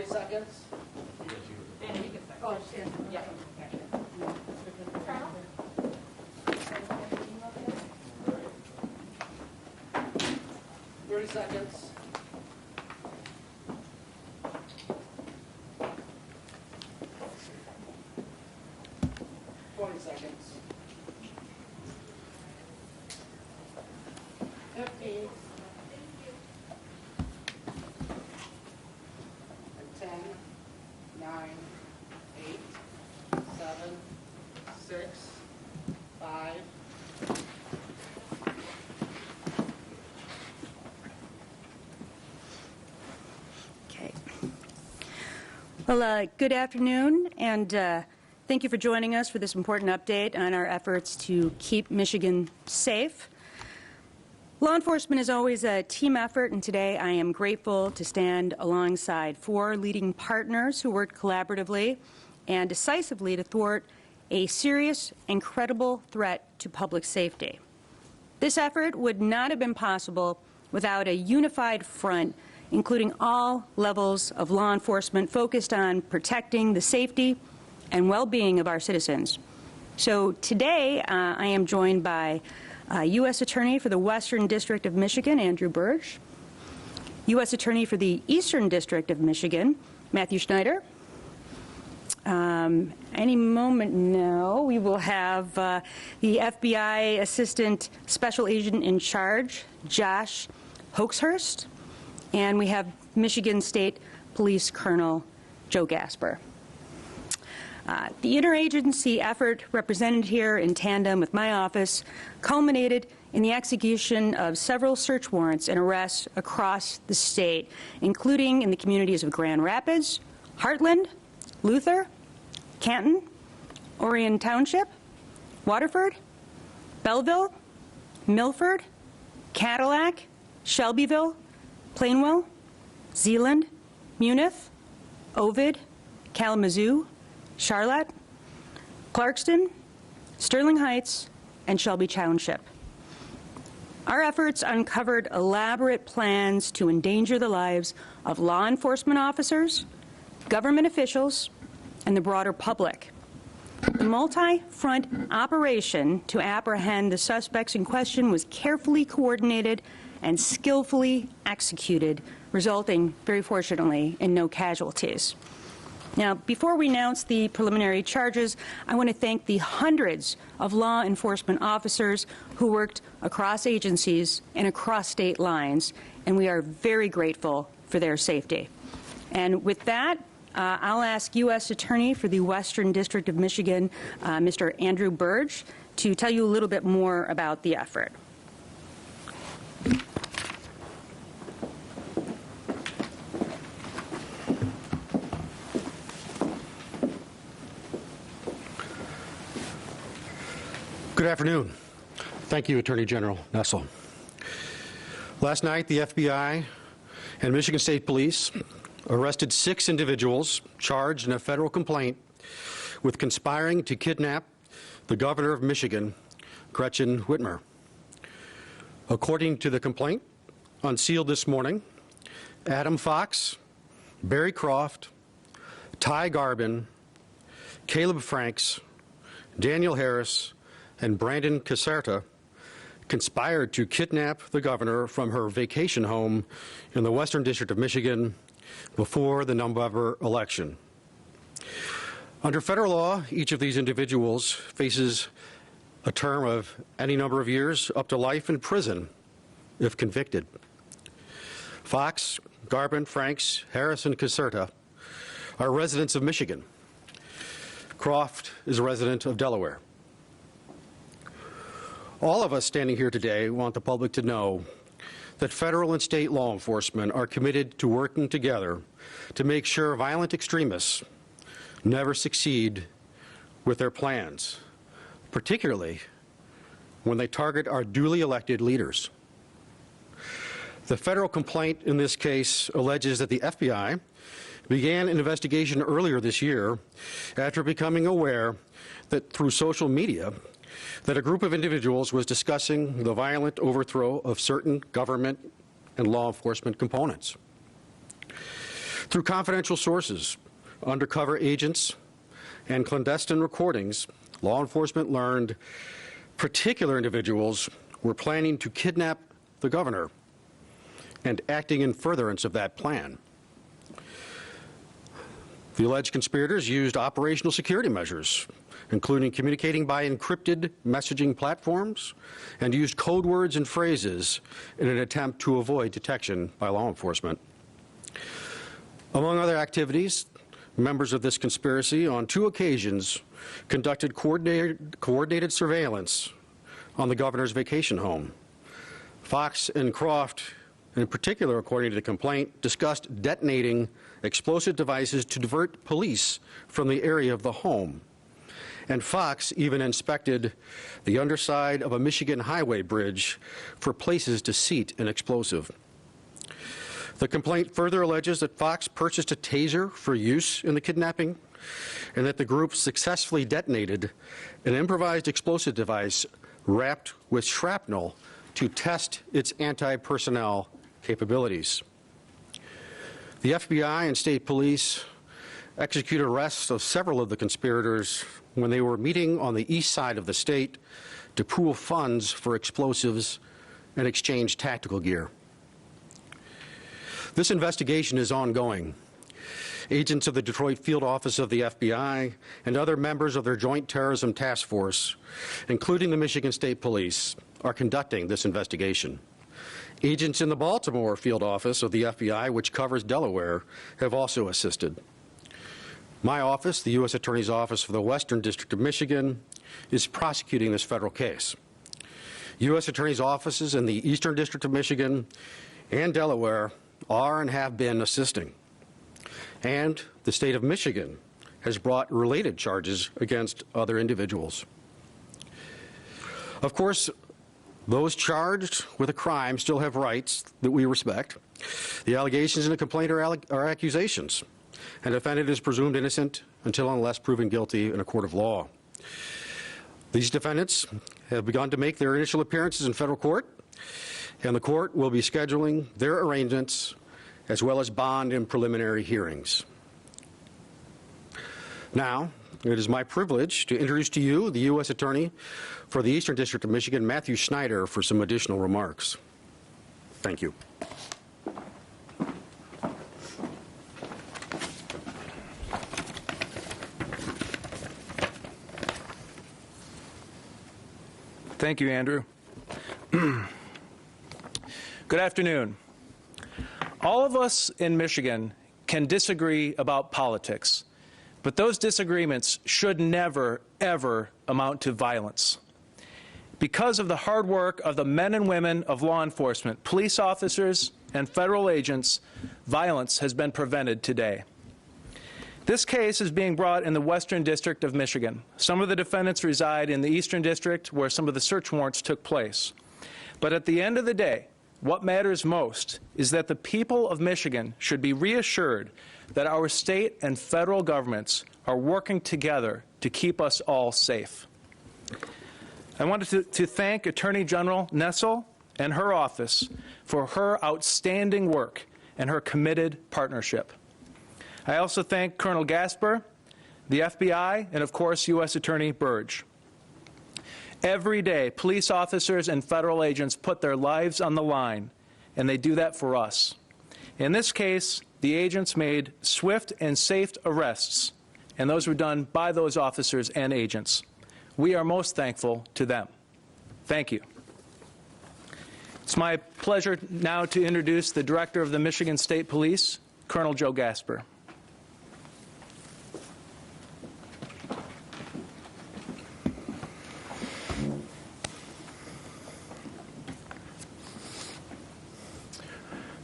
seconds. And you can start. Oh, yeah. 30 seconds. 20 seconds. 15. And 10, 9, 8, 7, 6, 5. Okay. Well, good afternoon, and thank you for joining us for this important update on our efforts to keep Michigan safe. Law enforcement is always a team effort, and today I am grateful to stand alongside 4 leading partners who worked collaboratively and decisively to thwart a serious and credible threat to public safety. This effort would not have been possible without a unified front, including all levels of law enforcement focused on protecting the safety and well-being of our citizens. So today I am joined by U.S. Attorney for the Western District of Michigan, Andrew Birge, U.S. Attorney for the Eastern District of Michigan, Matthew Schneider. Any moment now, we will have the FBI Assistant Special Agent in Charge, Josh Hauxhurst, and we have Michigan State Police Colonel Joe Gasper. The interagency effort represented here in tandem with my office culminated in the execution of several search warrants and arrests across the state, including in the communities of Grand Rapids, Heartland, Luther, Canton, Orion Township, Waterford, Belleville, Milford, Cadillac, Shelbyville, Plainwell, Zeeland, Munith, Ovid, Kalamazoo, Charlotte, Clarkston, Sterling Heights, and Shelby Township. Our efforts uncovered elaborate plans to endanger the lives of law enforcement officers, government officials, and the broader public. The multi-front operation to apprehend the suspects in question was carefully coordinated and skillfully executed, resulting, very fortunately, in no casualties. Now, before we announce the preliminary charges, I want to thank the hundreds of law enforcement officers who worked across agencies and across state lines, and we are very grateful for their safety. And with that, I'll ask U.S. Attorney for the Western District of Michigan, Mr. Andrew Birge, to tell you a little bit more about the effort. Good afternoon. Thank you, Attorney General Nessel. Last night, the FBI and Michigan State Police arrested 6 individuals charged in a federal complaint with conspiring to kidnap the Governor of Michigan, Gretchen Whitmer. According to the complaint, unsealed this morning, Adam Fox, Barry Croft, Ty Garbin, Caleb Franks, Daniel Harris, and Brandon Caserta conspired to kidnap the governor from her vacation home in the Western District of Michigan before the November election. Under federal law, each of these individuals faces a term of any number of years up to life in prison if convicted. Fox, Garbin, Franks, Harris, and Caserta are residents of Michigan. Croft is a resident of Delaware. All of us standing here today want the public to know that federal and state law enforcement are committed to working together to make sure violent extremists never succeed with their plans, particularly when they target our duly elected leaders. The federal complaint in this case alleges that the FBI began an investigation earlier this year after becoming aware that through social media that a group of individuals was discussing the violent overthrow of certain government and law enforcement components. Through confidential sources, undercover agents, and clandestine recordings, law enforcement learned particular individuals were planning to kidnap the governor and acting in furtherance of that plan. The alleged conspirators used operational security measures, including communicating by encrypted messaging platforms, and used code words and phrases in an attempt to avoid detection by law enforcement. Among other activities, members of this conspiracy on 2 occasions conducted coordinated surveillance on the governor's vacation home. Fox and Croft, in particular, according to the complaint, discussed detonating explosive devices to divert police from the area of the home. And Fox even inspected the underside of a Michigan highway bridge for places to seat an explosive. The complaint further alleges that Fox purchased a taser for use in the kidnapping and that the group successfully detonated an improvised explosive device wrapped with shrapnel to test its anti-personnel capabilities. The FBI and state police executed arrests of several of the conspirators when they were meeting on the east side of the state to pool funds for explosives and exchange tactical gear. This investigation is ongoing. Agents of the Detroit field office of the FBI and other members of their Joint Terrorism Task Force, including the Michigan State Police, are conducting this investigation. Agents in the Baltimore field office of the FBI, which covers Delaware, have also assisted. My office, the U.S. Attorney's Office for the Western District of Michigan, is prosecuting this federal case. U.S. Attorney's offices in the Eastern District of Michigan and Delaware are and have been assisting. And the state of Michigan has brought related charges against other individuals. Of course, those charged with a crime still have rights that we respect. The allegations in the complaint are accusations, and the defendant is presumed innocent until and unless proven guilty in a court of law. These defendants have begun to make their initial appearances in federal court, and the court will be scheduling their arraignments as well as bond and preliminary hearings. Now, it is my privilege to introduce to you the U.S. Attorney for the Eastern District of Michigan, Matthew Schneider, for some additional remarks. Thank you. Thank you, Andrew. Good afternoon. All of us in Michigan can disagree about politics, but those disagreements should never, ever amount to violence. Because of the hard work of the men and women of law enforcement, police officers, and federal agents, violence has been prevented today. This case is being brought in the Western District of Michigan. Some of the defendants reside in the Eastern District, where some of the search warrants took place. But at the end of the day, what matters most is that the people of Michigan should be reassured that our state and federal governments are working together to keep us all safe. I wanted to thank Attorney General Nessel and her office for her outstanding work and her committed partnership. I also thank Colonel Gasper, the FBI, and of course, U.S. Attorney Birge. Every day, police officers and federal agents put their lives on the line, and they do that for us. In this case, the agents made swift and safe arrests, and those were done by those officers and agents. We are most thankful to them. Thank you. It's my pleasure now to introduce the Director of the Michigan State Police, Colonel Joe Gasper.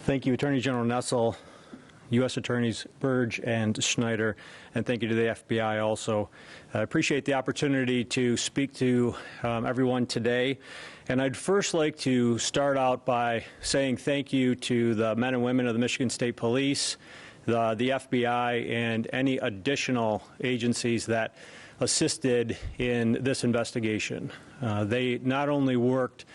Thank you, Attorney General Nessel, U.S. Attorneys Birge and Schneider, and thank you to the FBI also. I appreciate the opportunity to speak to everyone today. And I'd first like to start out by saying thank you to the men and women of the Michigan State Police, the FBI, and any additional agencies that assisted in this investigation. They not only worked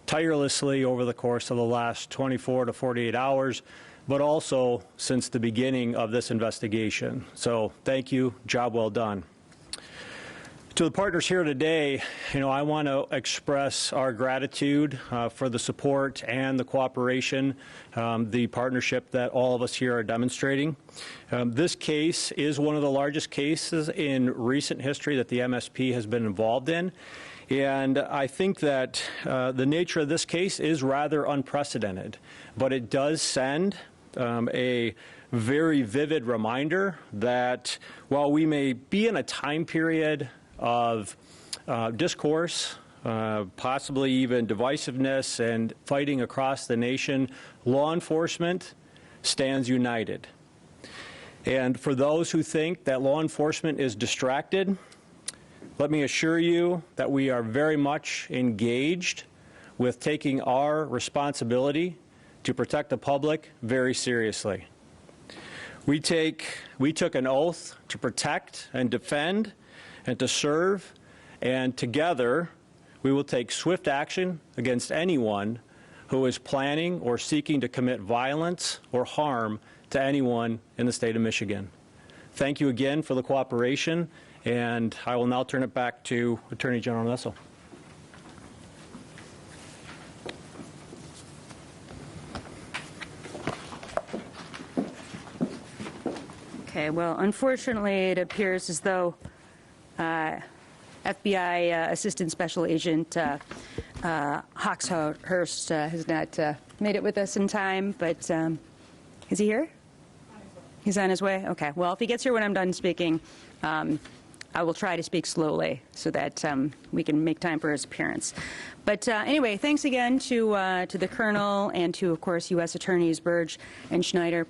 tirelessly over the course of the last 24 to 48 hours, but also since the beginning of this investigation. So thank you, job well done. To the partners here today, I want to express our gratitude for the support and the cooperation, the partnership that all of us here are demonstrating. This case is one of the largest cases in recent history that the MSP has been involved in. And I think that the nature of this case is rather unprecedented, but it does send a very vivid reminder that while we may be in a time period of discourse, possibly even divisiveness and fighting across the nation, law enforcement stands united. And for those who think that law enforcement is distracted, let me assure you that we are very much engaged with taking our responsibility to protect the public very seriously. We took an oath to protect and defend and to serve, and together we will take swift action against anyone who is planning or seeking to commit violence or harm to anyone in the state of Michigan. Thank you again for the cooperation, and I will now turn it back to Attorney General Nessel. Okay, well, unfortunately, it appears as though FBI Assistant Special Agent Hauxhurst has not made it with us in time, but is he here? He's on his way? Okay. Well, if he gets here when I'm done speaking, I will try to speak slowly so that we can make time for his appearance. But anyway, thanks again to the Colonel and to, of course, U.S. Attorneys Birge and Schneider.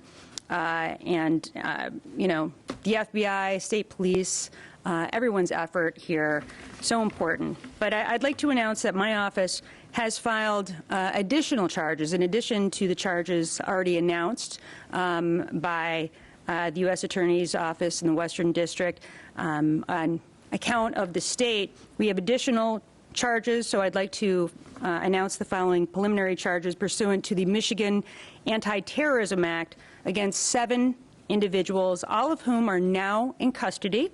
And the FBI, State Police, everyone's effort here, so important. But I'd like to announce that my office has filed additional charges, in addition to the charges already announced by the U.S. Attorney's Office in the Western District. On account of the state, we have additional charges, so I'd like to announce the following preliminary charges pursuant to the Michigan Anti-Terrorism Act against 7 individuals, all of whom are now in custody,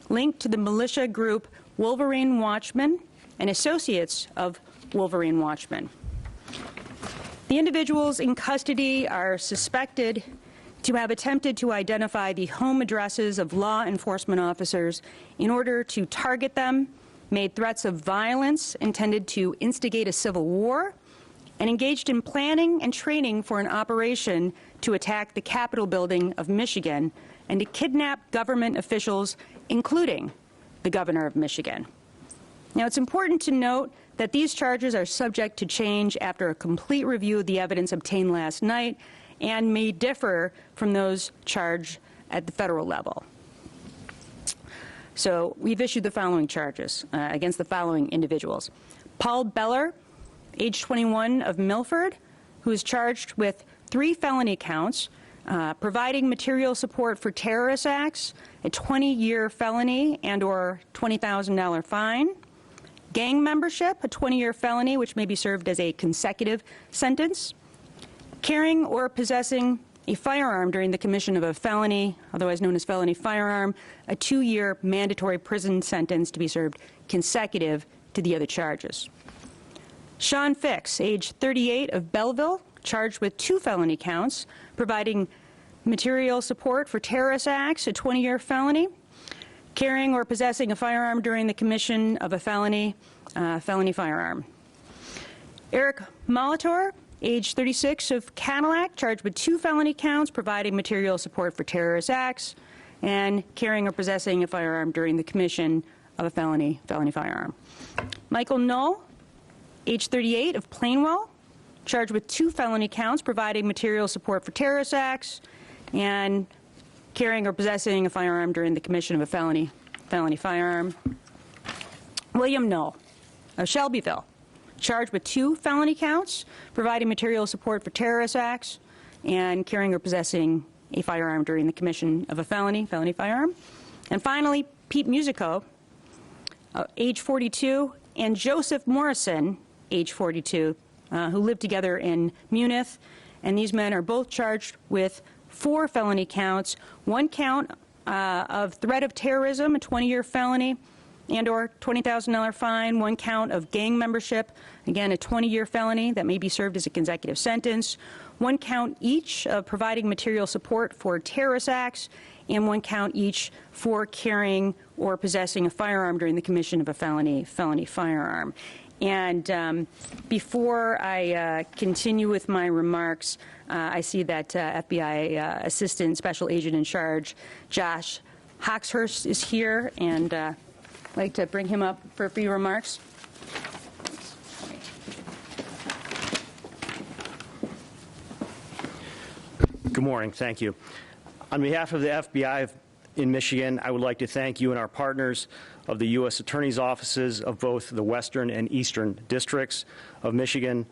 linked to the militia group Wolverine Watchmen and associates of Wolverine Watchmen. The individuals in custody are suspected to have attempted to identify the home addresses of law enforcement officers in order to target them, made threats of violence intended to instigate a civil war, and engaged in planning and training for an operation to attack the Capitol building of Michigan and to kidnap government officials, including the governor of Michigan. Now, it's important to note that these charges are subject to change after a complete review of the evidence obtained last night and may differ from those charged at the federal level. So we've issued the following charges against the following individuals. Paul Beller, age 21, of Milford, who is charged with 3 felony counts, providing material support for terrorist acts, a 20-year felony and/or $20,000 fine, gang membership, a 20-year felony which may be served as a consecutive sentence, carrying or possessing a firearm during the commission of a felony, otherwise known as felony firearm, a 2-year mandatory prison sentence to be served consecutive to the other charges. Sean Fix, age 38, of Belleville, charged with 2 felony counts, providing material support for terrorist acts, a 20-year felony, carrying or possessing a firearm during the commission of a felony, felony firearm. Eric Molitor, age 36, of Cadillac, charged with 2 felony counts, providing material support for terrorist acts, and carrying or possessing a firearm during the commission of a felony firearm. Michael Knoll, age 38, of Plainwell, charged with 2 felony counts, providing material support for terrorist acts, and carrying or possessing a firearm during the commission of a felony firearm. William Knoll, of Shelbyville, charged with 2 felony counts, providing material support for terrorist acts, and carrying or possessing a firearm during the commission of a felony firearm. And finally, Pete Musico, age 42, and Joseph Morrison, age 42, who lived together in Munith and these men are both charged with 4 felony counts, 1 count of threat of terrorism, a 20-year felony, and/or $20,000 fine, 1 count of gang membership, again, a 20-year felony that may be served as a consecutive sentence, 1 count each of providing material support for terrorist acts, and 1 count each for carrying or possessing a firearm during the commission of a felony firearm. And before I continue with my remarks, I see that FBI Assistant Special Agent in Charge Josh Hauxhurst is here, and I'd like to bring him up for a few remarks. Good morning. Thank you. On behalf of the FBI in Michigan, I would like to thank you and our partners of the U.S. Attorney's offices of both the Western and Eastern Districts of Michigan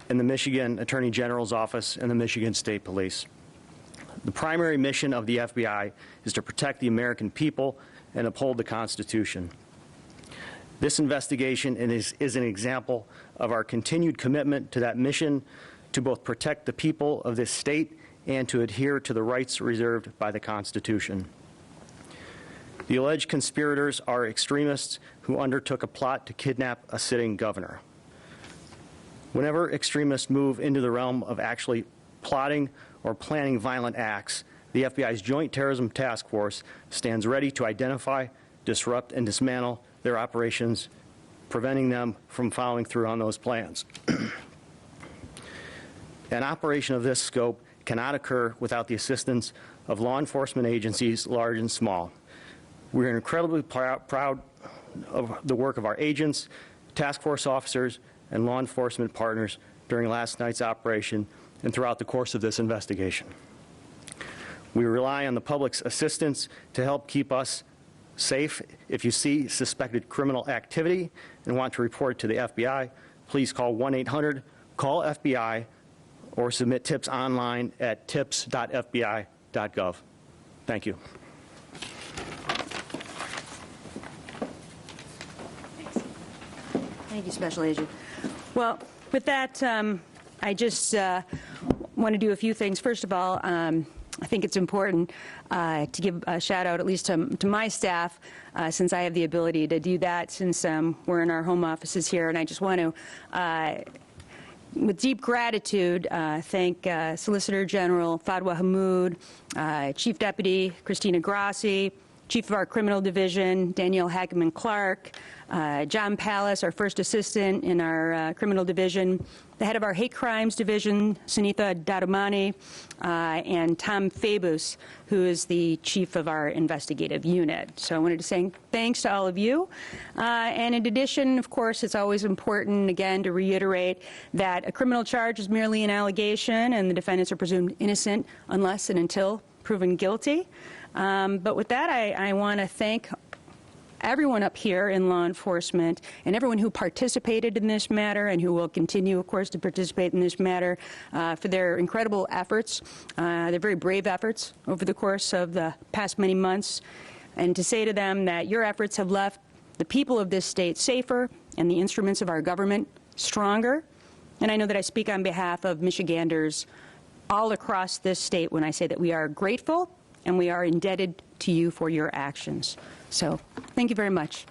and the Michigan Attorney General's Office and the Michigan State Police. The primary mission of the FBI is to protect the American people and uphold the Constitution. This investigation is an example of our continued commitment to that mission to both protect the people of this state and to adhere to the rights reserved by the Constitution. The alleged conspirators are extremists who undertook a plot to kidnap a sitting governor. Whenever extremists move into the realm of actually plotting or planning violent acts, the FBI's Joint Terrorism Task Force stands ready to identify, disrupt, and dismantle their operations, preventing them from following through on those plans. An operation of this scope cannot occur without the assistance of law enforcement agencies, large and small. We are incredibly proud of the work of our agents, task force officers, and law enforcement partners during last night's operation and throughout the course of this investigation. We rely on the public's assistance to help keep us safe. If you see suspected criminal activity and want to report it to the FBI, please call 1-800-CALL-FBI or submit tips online at tips.fbi.gov. Thank you. Thank you, Special Agent. Well, with that, I just want to do a few things. First of all, I think it's important to give a shout out, at least to my staff, since I have the ability to do that, since we're in our home offices here. And I just want to, with deep gratitude, thank Solicitor General Fadwa Hammoud, Chief Deputy Christina Grassi, Chief of our Criminal Division, Danielle Hageman Clark, John Pallas, our First Assistant in our Criminal Division, the Head of our Hate Crimes Division, Sunitha Dadamani, and Tom Fabus, who is the Chief of our Investigative Unit. So I wanted to say thanks to all of you. And in addition, of course, it's always important, again, to reiterate that a criminal charge is merely an allegation, and the defendants are presumed innocent unless and until proven guilty. But with that, I want to thank everyone up here in law enforcement and everyone who participated in this matter and who will continue, of course, to participate in this matter for their incredible efforts, their very brave efforts over the course of the past many months, and to say to them that your efforts have left the people of this state safer and the instruments of our government stronger. And I know that I speak on behalf of Michiganders all across this state when I say that we are grateful and we are indebted to you for your actions. So thank you very much.